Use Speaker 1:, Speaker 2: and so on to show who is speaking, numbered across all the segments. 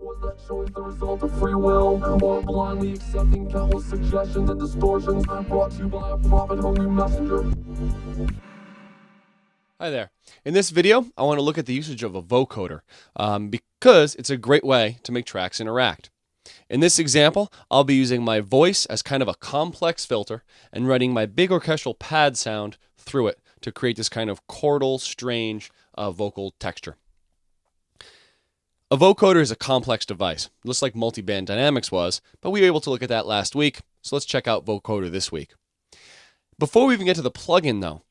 Speaker 1: Was that choice the result of free will, or blindly accepting countless suggestions and distortions brought to you by a profit-hungry messenger?
Speaker 2: Hi there. In this video, I want to look at the usage of a vocoder because it's a great way to make tracks interact. In this example, I'll be using my voice as kind of a complex filter and running my big orchestral pad sound through it to create this kind of chordal, strange vocal texture. A vocoder is a complex device, just like multiband dynamics was, but we were able to look at that last week, so let's check out vocoder this week. Before we even get to the plugin though,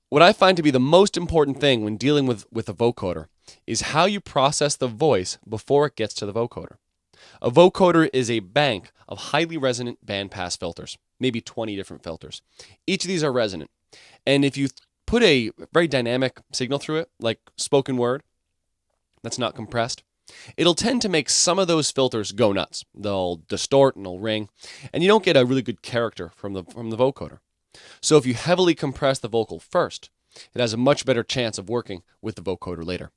Speaker 2: what I find to be the most important thing when dealing with a vocoder is how you process the voice before it gets to the vocoder. A vocoder is a bank of highly resonant bandpass filters, maybe 20 different filters. Each of these are resonant, and if you put a very dynamic signal through it, like spoken word, that's not compressed, it'll tend to make some of those filters go nuts. They'll distort and they'll ring, and you don't get a really good character from the vocoder. So if you heavily compress the vocal first, it has a much better chance of working with the vocoder later.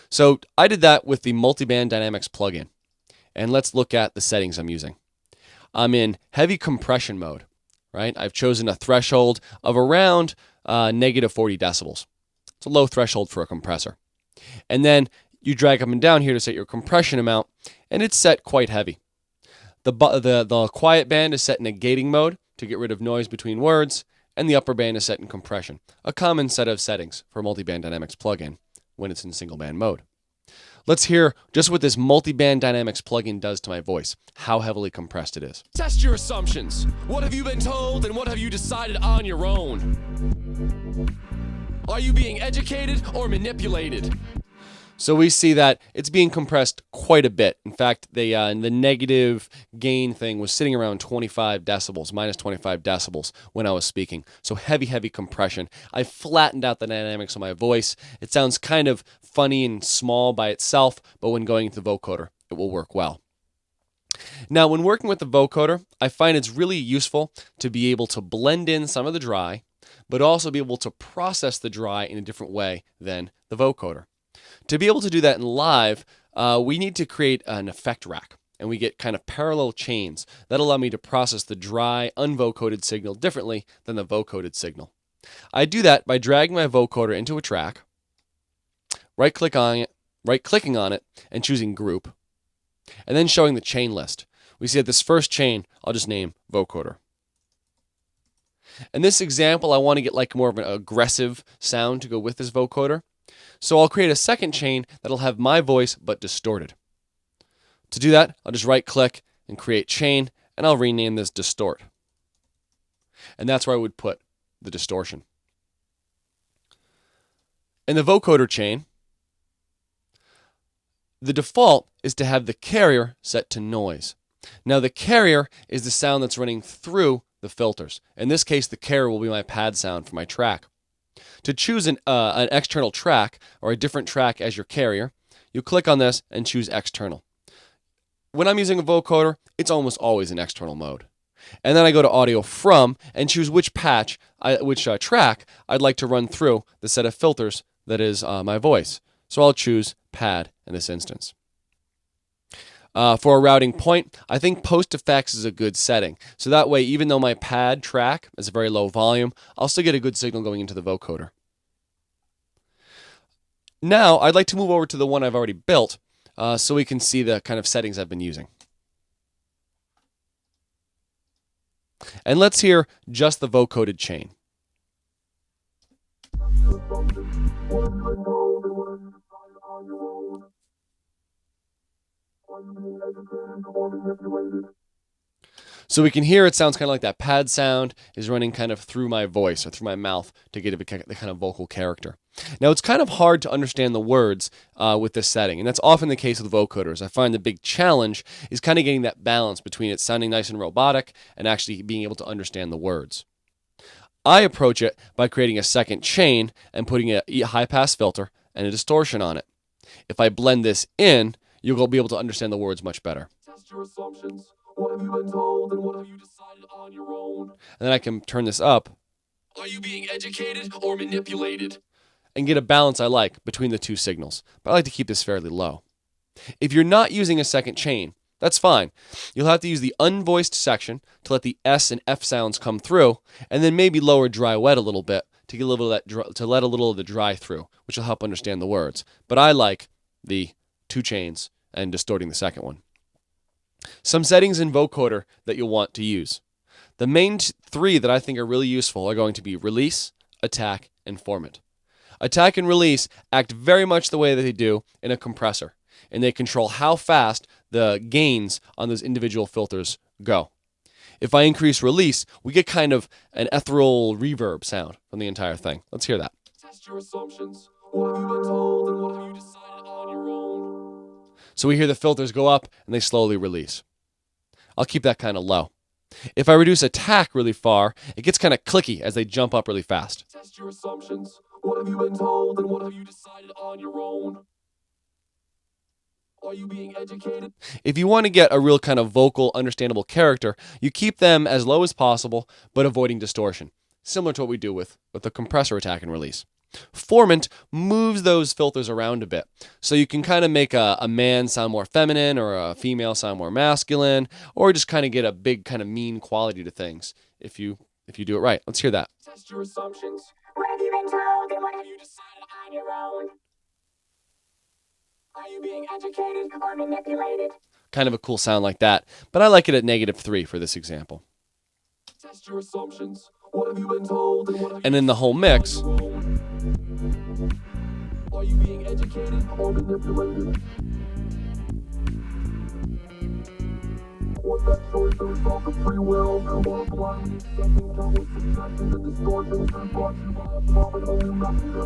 Speaker 2: So I did that with the Multiband Dynamics plugin. And let's look at the settings I'm using. I'm in heavy compression mode, right? I've chosen a threshold of around negative 40 decibels. It's a low threshold for a compressor. And then you drag up and down here to set your compression amount, and it's set quite heavy. The quiet band is set in a gating mode to get rid of noise between words, and the upper band is set in compression, a common set of settings for Multiband Dynamics plugin when it's in single band mode. Let's hear just what this Multiband Dynamics plugin does to my voice, how heavily compressed it is. Test your assumptions. What have you been told and what have you decided on your own? Are you being educated or manipulated? So we see that it's being compressed quite a bit. In fact, the negative gain thing was sitting around 25 decibels, minus 25 decibels when I was speaking. So heavy, heavy compression. I flattened out the dynamics of my voice. It sounds kind of funny and small by itself, but when going into the vocoder, it will work well. Now, when working with the vocoder, I find it's really useful to be able to blend in some of the dry, but also be able to process the dry in a different way than the vocoder. To be able to do that in live, we need to create an effect rack, and we get kind of parallel chains that allow me to process the dry, unvocoded signal differently than the vocoded signal. I do that by dragging my vocoder into a track, right-clicking on it, and choosing group, and then showing the chain list. We see that this first chain, I'll just name vocoder. In this example, I want to get like more of an aggressive sound to go with this vocoder. So I'll create a second chain that'll have my voice but distorted. To do that, I'll just right-click and create chain, and I'll rename this distort. And that's where I would put the distortion. In the vocoder chain, the default is to have the carrier set to noise. Now the carrier is the sound that's running through the filters. In this case, the carrier will be my pad sound for my track. To choose an external track or a different track as your carrier, you click on this and choose external. When I'm using a vocoder, it's almost always in external mode. And then I go to audio from and choose which track I'd like to run through the set of filters that is my voice. So I'll choose pad in this instance. For a routing point, I think post effects is a good setting. So that way, even though my pad track is a very low volume, I'll still get a good signal going into the vocoder. Now, I'd like to move over to the one I've already built so we can see the kind of settings I've been using. And let's hear just the vocoded chain. So we can hear it sounds kind of like that pad sound is running kind of through my voice or through my mouth to get the kind of vocal character. Now it's kind of hard to understand the words with this setting, and that's often the case with vocoders. I find the big challenge is kind of getting that balance between it sounding nice and robotic and actually being able to understand the words. I approach it by creating a second chain and putting a high-pass filter and a distortion on it. If I blend this in, you'll be able to understand the words much better.
Speaker 1: Test your assumptions. What have you been told and what have you decided on your own?
Speaker 2: And then I can turn this up.
Speaker 1: Are you being educated or manipulated?
Speaker 2: And get a balance I like between the two signals. But I like to keep this fairly low. If you're not using a second chain, that's fine. You'll have to use the unvoiced section to let the S and F sounds come through, and then maybe lower dry wet a little bit to get a little of that to let a little of the dry through, which will help understand the words. But I like the 2 chains and distorting the second one. Some settings in Vocoder that you'll want to use. The main 3 that I think are really useful are going to be release, attack, and formant. Attack and release act very much the way that they do in a compressor, and they control how fast the gains on those individual filters go. If I increase release, we get kind of an ethereal reverb sound from the entire thing. Let's hear that.
Speaker 1: Test your assumptions. What have you been told and what have you decided on your own?
Speaker 2: So we hear the filters go up and they slowly release. I'll keep that kind of low. If I reduce attack really far, it gets kind of clicky as they jump up really fast.
Speaker 1: Test your assumptions. What have you been told and what have you decided on your own? Are you being educated?
Speaker 2: If you want to get a real kind of vocal, understandable character, you keep them as low as possible, but avoiding distortion, similar to what we do with the compressor attack and release. Formant moves those filters around a bit, so you can kind of make a man sound more feminine or a female sound more masculine, or just kind of get a big kind of mean quality to things if you do it right. Let's hear that.
Speaker 1: Test your assumptions. What have you been told and what have you decided on your own? Are you being educated or manipulated?
Speaker 2: Kind of a cool sound like that, but I like it at -3 for this example.
Speaker 1: Test your assumptions. What have you been told and what have you
Speaker 2: And in the whole mix,
Speaker 1: Are you being educated or manipulated? What that choice is result of free will, or blindly accepting countless suggestions and distortions brought to you by a profit-only messenger.